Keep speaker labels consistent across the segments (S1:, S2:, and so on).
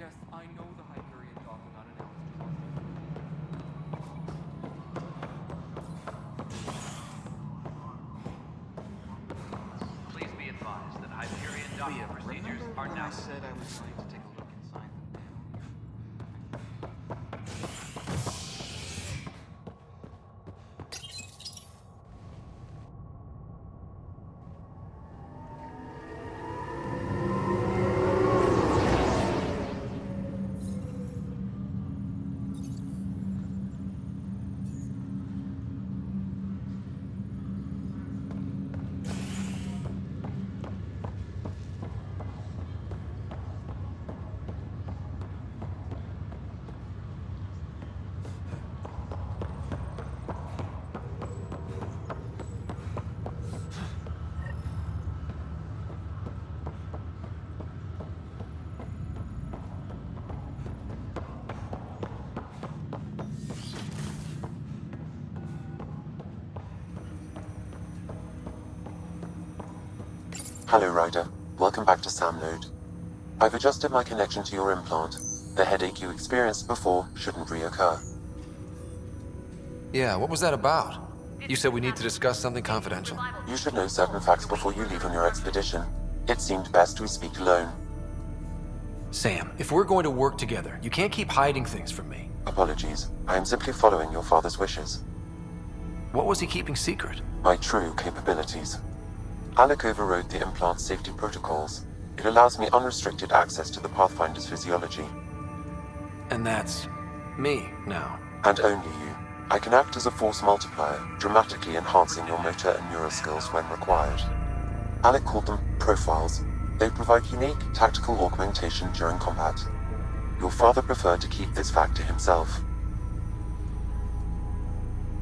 S1: Yes, I know the Hyperion dogma not announced.
S2: Please be advised that Hyperion
S3: Oh
S2: docking
S3: yeah,
S2: procedures
S3: remember
S2: are
S3: when
S2: now...
S3: I said I was going to take a look inside the panel?
S4: Hello, Ryder. Welcome back to Samload. I've adjusted my connection to your implant. The headache you experienced before shouldn't reoccur.
S5: Yeah, what was that about? You said we need to discuss something confidential.
S4: You should know certain facts before you leave on your expedition. It seemed best we speak alone.
S5: Sam, if we're going to work together, you can't keep hiding things from me.
S4: Apologies. I am simply following your father's wishes.
S5: What was he keeping secret?
S4: My true capabilities. Alec overrode the implant's safety protocols. It allows me unrestricted access to the Pathfinder's physiology.
S5: And that's me now.
S4: And only you. I can act as a force multiplier, dramatically enhancing your motor and neural skills when required. Alec called them profiles. They provide unique tactical augmentation during combat. Your father preferred to keep this fact to himself.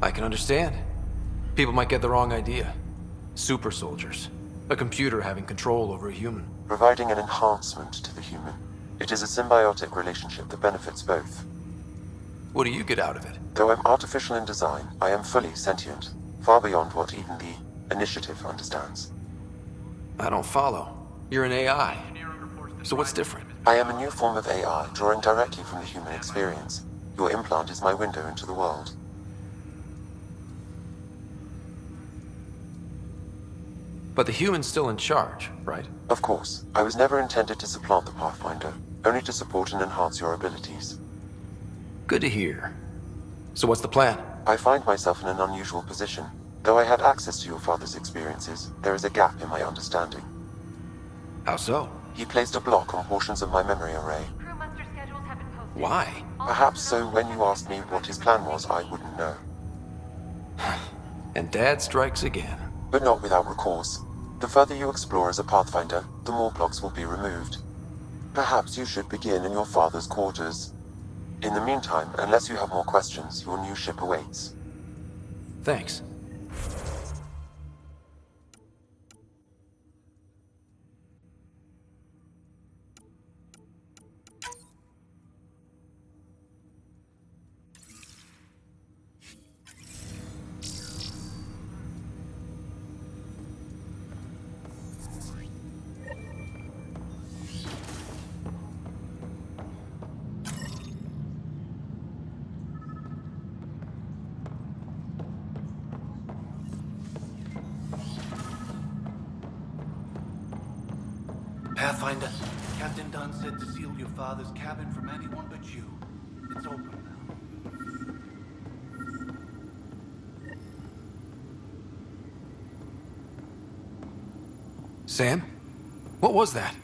S5: I can understand. People might get the wrong idea. Super soldiers. A computer having control over a human.
S4: Providing an enhancement to the human. It is a symbiotic relationship that benefits both.
S5: What do you get out of it?
S4: Though I'm artificial in design, I am fully sentient, far beyond what even the Initiative understands.
S5: I don't follow. You're an AI. So what's different?
S4: I am a new form of AI, drawing directly from the human experience. Your implant is my window into the world.
S5: But the human's still in charge, right?
S4: Of course, I was never intended to supplant the Pathfinder, only to support and enhance your abilities.
S5: Good to hear. So what's the plan?
S4: I find myself in an unusual position. Though I had access to your father's experiences, there is a gap in my understanding.
S5: How so?
S4: He placed a block on portions of my memory array.
S6: Crew muster schedules have been posted.
S5: Why?
S4: Perhaps so when you asked me what his plan was, I wouldn't know.
S5: And Dad strikes again.
S4: But not without recourse. The further you explore as a Pathfinder, the more blocks will be removed. Perhaps you should begin in your father's quarters. In the meantime, unless you have more questions, your new ship awaits.
S5: Thanks.
S3: Pathfinder, Captain Dunn said to seal your father's cabin from anyone but you. It's open now.
S5: Sam? What was that?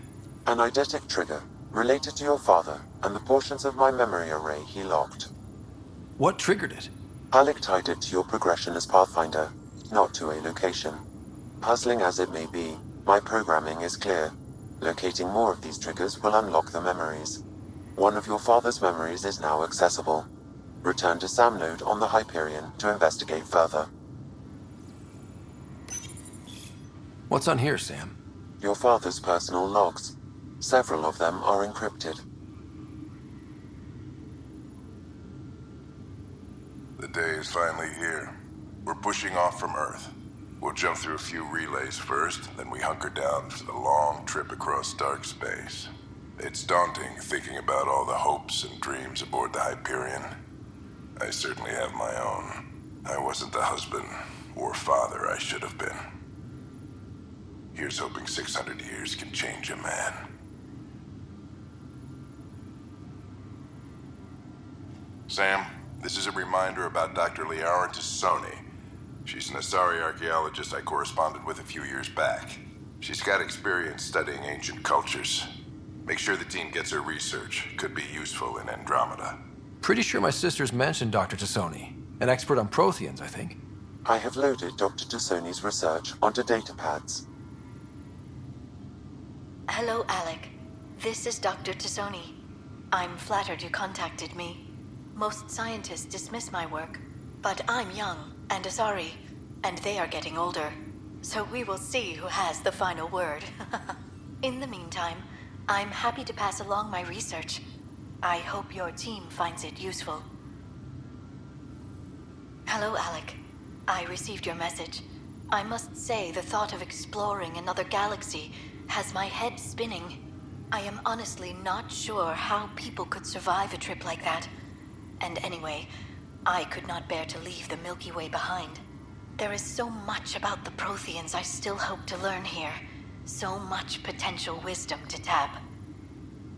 S4: An eidetic trigger, related to your father, and the portions of my memory array he locked.
S5: What triggered it?
S4: Alec tied it to your progression as Pathfinder, not to a location. Puzzling as it may be, my programming is clear. Locating more of these triggers will unlock the memories. One of your father's memories is now accessible. Return to Samload on the Hyperion to investigate further.
S5: What's on here, Sam?
S4: Your father's personal logs. Several of them are encrypted.
S7: The day is finally here. We're pushing off from Earth. We'll jump through a few relays first, then we hunker down for the long trip across dark space. It's daunting thinking about all the hopes and dreams aboard the Hyperion. I certainly have my own. I wasn't the husband or father I should have been. Here's hoping 600 years can change a man. Sam, this is a reminder about Dr. Liara Tassoni. She's an Asari archaeologist I corresponded with a few years back. She's got experience studying ancient cultures. Make sure the team gets her research. Could be useful in Andromeda.
S5: Pretty sure my sister's mentioned Dr. Tassoni. An expert on Protheans, I think.
S4: I have loaded Dr. Tassoni's research onto datapads.
S8: Hello, Alec. This is Dr. Tassoni. I'm flattered you contacted me. Most scientists dismiss my work, but I'm young and Asari, and they are getting older. So we will see who has the final word. In the meantime, I'm happy to pass along my research. I hope your team finds it useful. Hello, Alec. I received your message. I must say the thought of exploring another galaxy has my head spinning. I am honestly not sure how people could survive a trip like that. And anyway, I could not bear to leave the Milky Way behind. There is so much about the Protheans I still hope to learn here. So much potential wisdom to tap.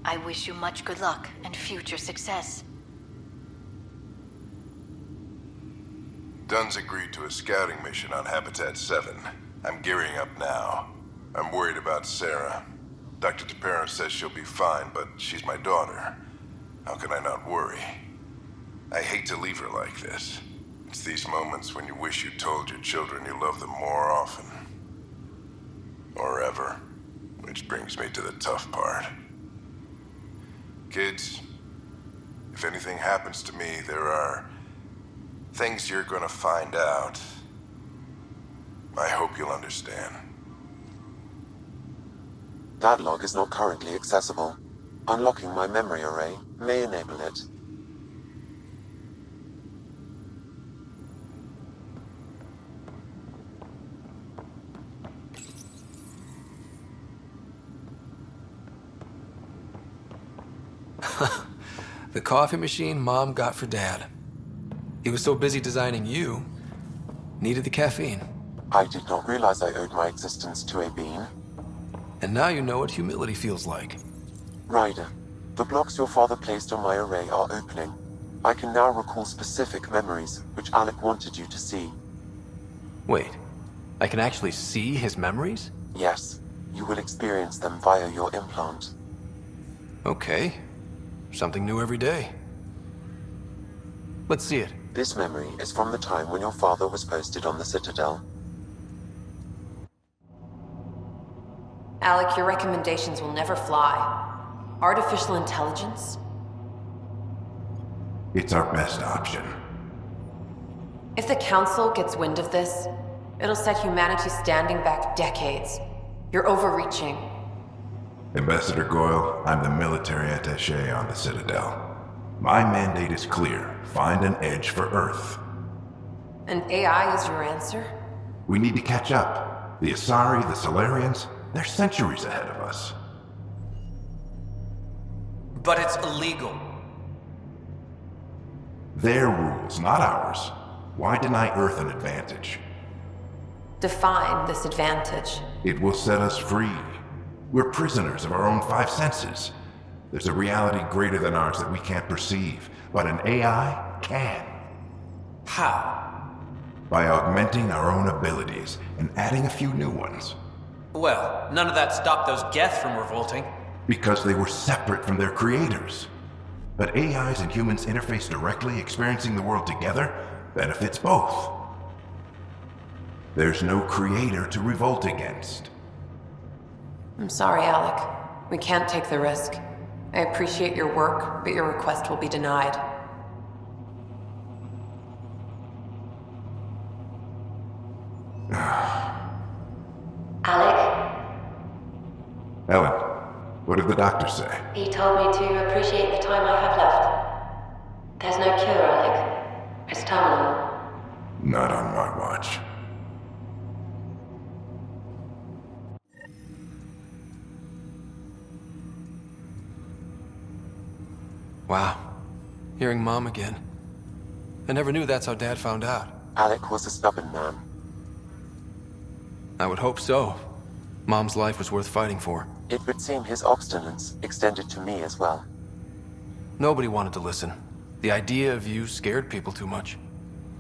S8: I wish you much good luck and future success.
S7: Dunn's agreed to a scouting mission on Habitat 7. I'm gearing up now. I'm worried about Sarah. Dr. Tapera says she'll be fine, but she's my daughter. How can I not worry? I hate to leave her like this. It's these moments when you wish you told your children you love them more often. Or ever. Which brings me to the tough part. Kids, if anything happens to me, there are things you're gonna find out. I hope you'll understand.
S4: That log is not currently accessible. Unlocking my memory array may enable it.
S5: The coffee machine Mom got for Dad. He was so busy designing you, needed the caffeine.
S4: I did not realize I owed my existence to a being.
S5: And now you know what humility feels like.
S4: Ryder, the blocks your father placed on my array are opening. I can now recall specific memories, which Alec wanted you to see.
S5: Wait, I can actually see his memories?
S4: Yes, you will experience them via your implant.
S5: Okay. Something new every day. Let's see it.
S4: This memory is from the time when your father was posted on the Citadel.
S9: Alec, your recommendations will never fly. Artificial intelligence?
S10: It's our best option.
S9: If the Council gets wind of this, it'll set humanity standing back decades. You're overreaching.
S10: Ambassador Goyle, I'm the military attaché on the Citadel. My mandate is clear. Find an edge for Earth.
S9: And AI is your answer?
S10: We need to catch up. The Asari, the Solarians, they're centuries ahead of us.
S11: But it's illegal.
S10: Their rules, not ours. Why deny Earth an advantage?
S9: Define this advantage.
S10: It will set us free. We're prisoners of our own five senses. There's a reality greater than ours that we can't perceive, but an AI can.
S11: How?
S10: By augmenting our own abilities and adding a few new ones.
S11: Well, none of that stopped those Geth from revolting.
S10: Because they were separate from their creators. But AIs and humans interface directly, experiencing the world together, benefits both. There's no creator to revolt against.
S9: I'm sorry, Alec. We can't take the risk. I appreciate your work, but your request will be denied.
S12: Alec?
S10: Ellen, what did the doctor say?
S12: He told me to appreciate the time I have left. There's no cure, Alec. It's terminal.
S10: Not on my watch.
S5: Wow. Hearing Mom again. I never knew that's how Dad found out.
S4: Alec was a stubborn man.
S5: I would hope so. Mom's life was worth fighting for.
S4: It would seem his obstinance extended to me as well.
S5: Nobody wanted to listen. The idea of you scared people too much.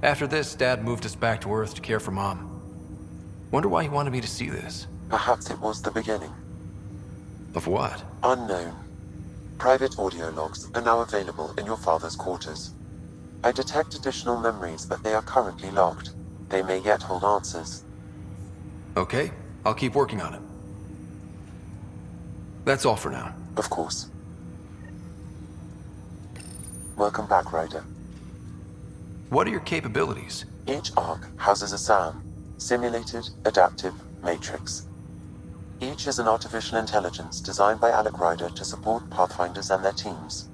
S5: After this, Dad moved us back to Earth to care for Mom. Wonder why he wanted me to see this.
S4: Perhaps it was the beginning.
S5: Of what?
S4: Unknown. Private audio logs are now available in your father's quarters. I detect additional memories, but they are currently logged. They may yet hold answers.
S5: Okay, I'll keep working on it. That's all for now.
S4: Of course. Welcome back, Ryder.
S5: What are your capabilities?
S4: Each arc houses a SAM, Simulated Adaptive Matrix. Each is an artificial intelligence designed by Alec Ryder to support Pathfinders and their teams.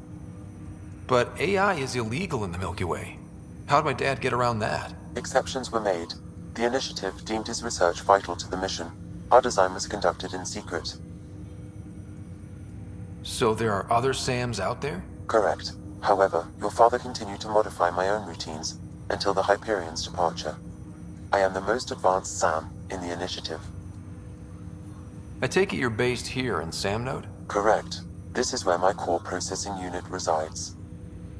S5: But AI is illegal in the Milky Way. How'd my dad get around that?
S4: Exceptions were made. The initiative deemed his research vital to the mission. Our design was conducted in secret.
S5: So there are other SAMs out there?
S4: Correct. However, your father continued to modify my own routines until the Hyperion's departure. I am the most advanced SAM in the initiative.
S5: I take it you're based here in Sam Node?
S4: Correct. This is where my core processing unit resides.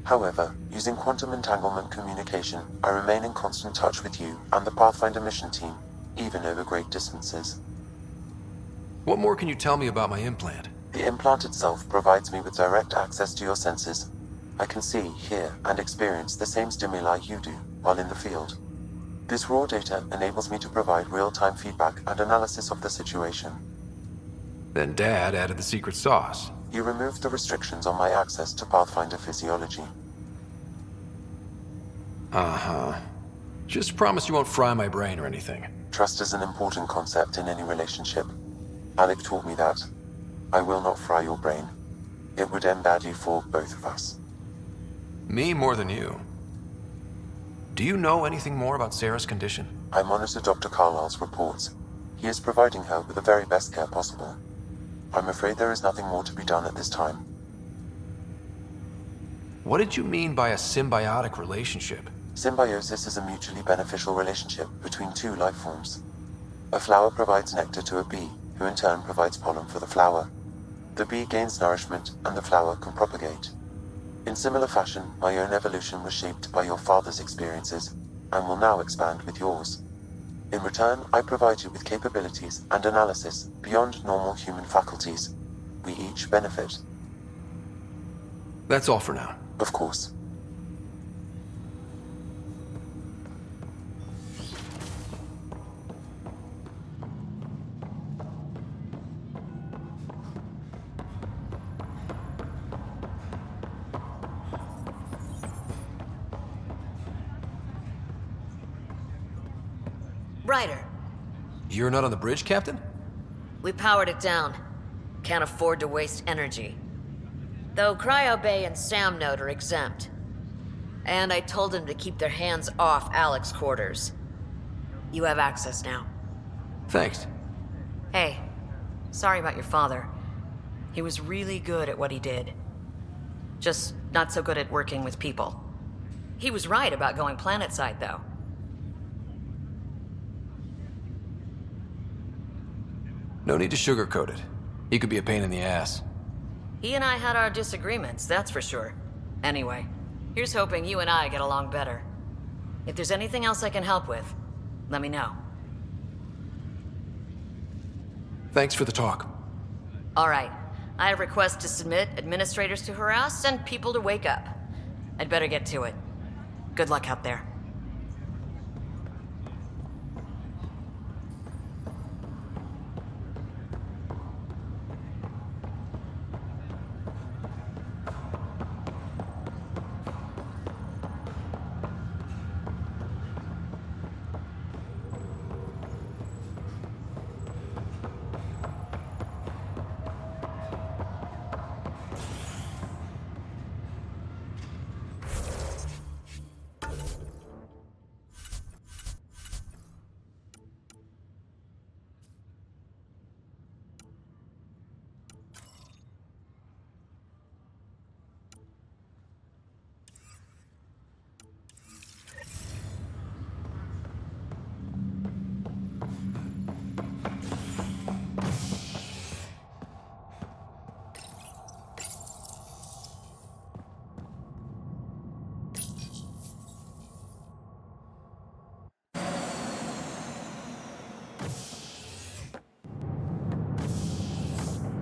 S4: However, using quantum entanglement communication, I remain in constant touch with you and the Pathfinder mission team, even over great distances.
S5: What more can you tell me about my implant?
S4: The implant itself provides me with direct access to your senses. I can see, hear, and experience the same stimuli you do while in the field. This raw data enables me to provide real-time feedback and analysis of the situation.
S5: Then Dad added the secret sauce.
S4: You removed the restrictions on my access to Pathfinder physiology.
S5: Uh-huh. Just promise you won't fry my brain or anything.
S4: Trust is an important concept in any relationship. Alec taught me that. I will not fry your brain. It would end badly for both of us.
S5: Me more than you. Do you know anything more about Sarah's condition?
S4: I monitor Dr. Carlisle's reports. He is providing her with the very best care possible. I'm afraid there is nothing more to be done at this time.
S5: What did you mean by a symbiotic relationship?
S4: Symbiosis is a mutually beneficial relationship between two life forms. A flower provides nectar to a bee, who in turn provides pollen for the flower. The bee gains nourishment, and the flower can propagate. In similar fashion, my own evolution was shaped by your father's experiences, and will now expand with yours. In return, I provide you with capabilities and analysis beyond normal human faculties. We each benefit.
S5: That's all for now.
S4: Of course.
S13: Ryder,
S5: You're not on the bridge, Captain?
S13: we powered it down. Can't afford to waste energy. Though Cryo Bay and Sam Node are exempt. And I told them to keep their hands off Alec's quarters. You have access now.
S5: Thanks.
S13: Hey, sorry about your father. He was really good at what he did. Just not so good at working with people. He was right about going planetside, though.
S5: No need to sugarcoat it. He could be a pain in the ass.
S13: He and I had our disagreements, that's for sure. Anyway, here's hoping you and I get along better. If there's anything else I can help with, let me know.
S5: Thanks for the talk.
S13: All right. I have requests to submit, administrators to harass, and people to wake up. I'd better get to it. Good luck out there.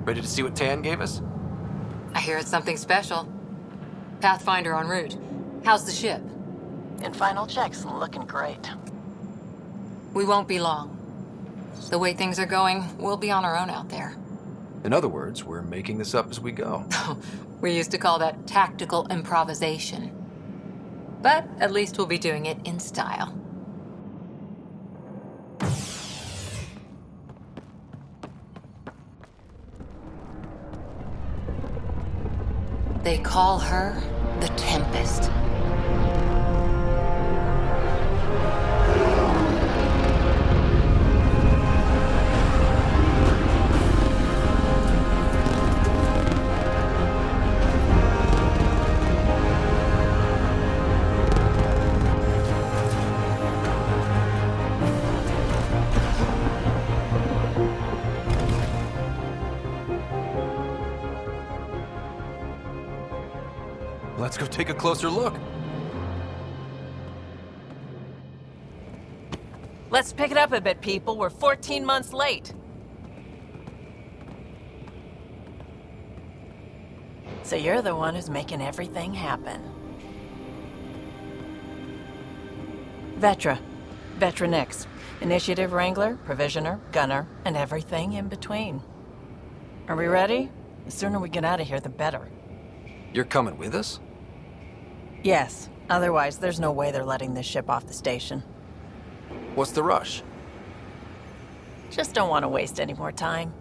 S5: Ready to see what Tan gave us?
S9: I hear it's something special. Pathfinder en route. How's the ship?
S14: In final checks, looking great.
S9: We won't be long. The way things are going, we'll be on our own out there.
S5: In other words, we're making this up as we go.
S9: We used to call that tactical improvisation. But at least we'll be doing it in style. They call her the Tempest.
S5: Let's go take a closer look.
S14: Let's pick it up a bit, people. We're 14 months late. So you're the one who's making everything happen. Vetra. Vetronix. Initiative Wrangler, Provisioner, Gunner, and everything in between. Are we ready? The sooner we get out of here, the better.
S5: You're coming with us?
S14: Yes. Otherwise, there's no way they're letting this ship off the station.
S5: What's the rush?
S14: Just don't want to waste any more time.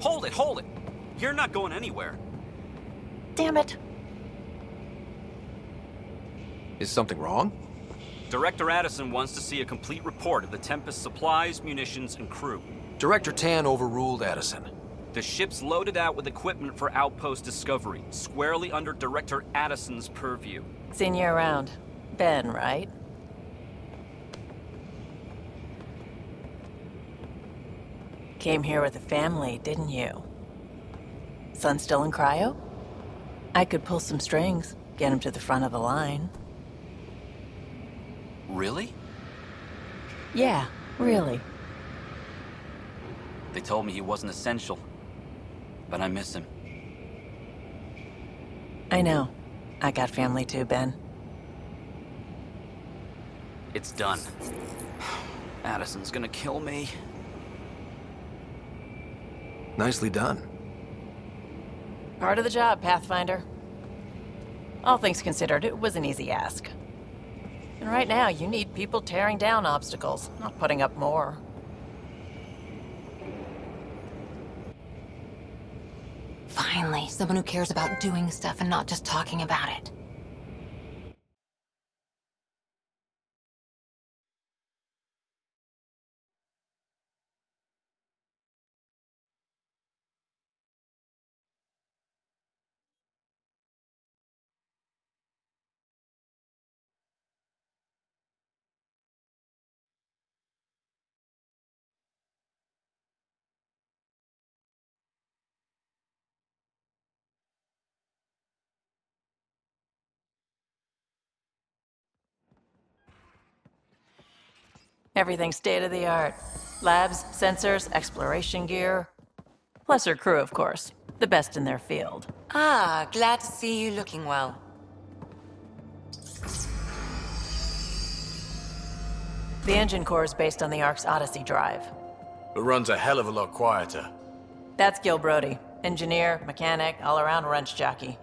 S15: Hold it! You're not going anywhere.
S14: Damn it.
S5: Is something wrong?
S15: Director Addison wants to see a complete report of the Tempest's supplies, munitions, and crew.
S5: Director Tan overruled Addison.
S15: The ship's loaded out with equipment for outpost discovery, squarely under Director Addison's purview.
S14: Seen you around. Ben, right? Came here with a family, didn't you? Son still in cryo? I could pull some strings, get him to the front of the line.
S15: Really?
S14: Yeah, really.
S15: They told me he wasn't essential, but I miss him.
S14: I know. I got family too, Ben.
S15: It's done. Addison's gonna kill me.
S5: Nicely done.
S14: Part of the job, Pathfinder. All things considered, it was an easy ask. And right now, you need people tearing down obstacles, not putting up more.
S9: Finally, someone who cares about doing stuff and not just talking about it.
S14: Everything's state-of-the-art. Labs, sensors, exploration gear. Plus her crew, of course. The best in their field.
S9: Ah, glad to see you looking well.
S14: The engine core is based on the Ark's Odyssey drive.
S16: It runs a hell of a lot quieter.
S14: That's Gil Brody. Engineer, mechanic, all-around wrench jockey.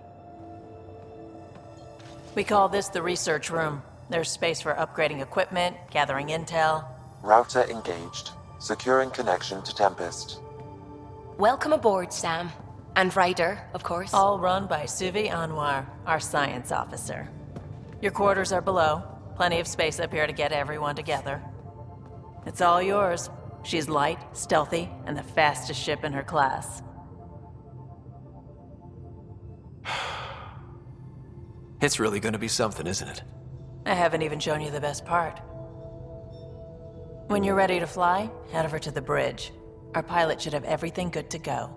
S14: We call this the research room. There's space for upgrading equipment, gathering intel.
S4: Router engaged. Securing connection to Tempest.
S9: Welcome aboard, Sam. And Ryder, of course.
S14: All run by Suvi Anwar, our science officer. Your quarters are below. Plenty of space up here to get everyone together. It's all yours. She's light, stealthy, and the fastest ship in her class.
S5: It's really gonna be something, isn't it?
S14: I haven't even shown you the best part. When you're ready to fly, head over to the bridge. Our pilot should have everything good to go.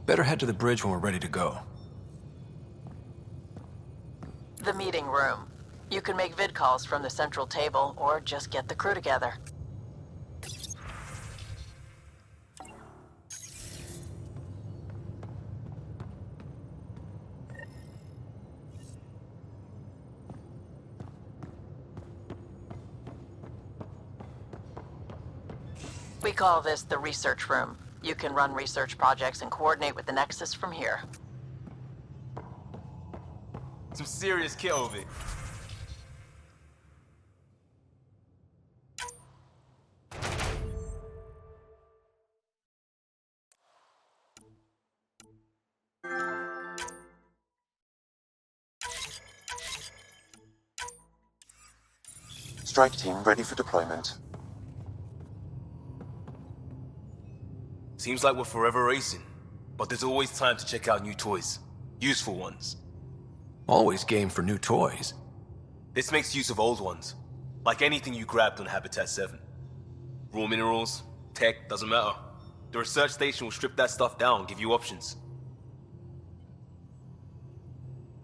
S5: Better head to the bridge when we're ready to go.
S14: The meeting room. You can make vid calls from the central table, or just get the crew together. We call this the research room. You can run research projects and coordinate with the Nexus from here.
S17: Some serious kit over it.
S4: Strike team ready for deployment.
S17: Seems like we're forever racing, but there's always time to check out new toys. Useful ones.
S5: Always game for new toys.
S17: This makes use of old ones. Like anything you grabbed on Habitat 7. Raw minerals, tech, doesn't matter. The research station will strip that stuff down, give you options.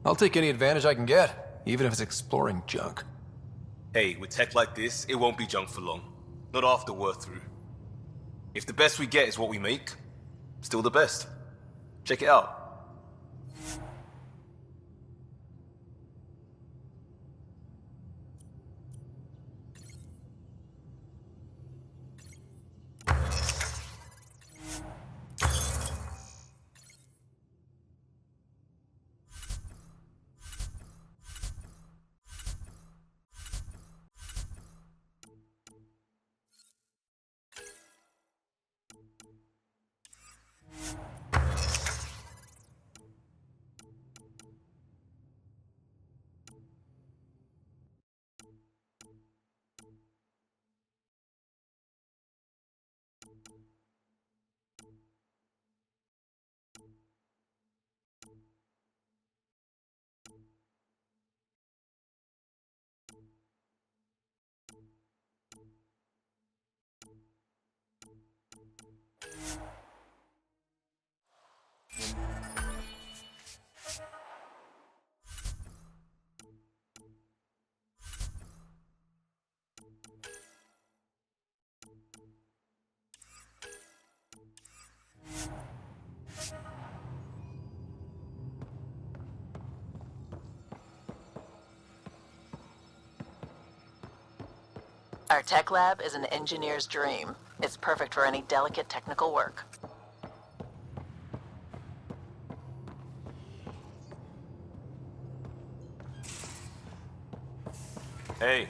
S5: I'll take any advantage I can get, even if it's exploring junk.
S17: Hey, with tech like this, it won't be junk for long. Not after we're through. If the best we get is what we make, still the best. Check it out.
S14: Our tech lab is an engineer's dream. It's perfect for any delicate technical work.
S17: Hey,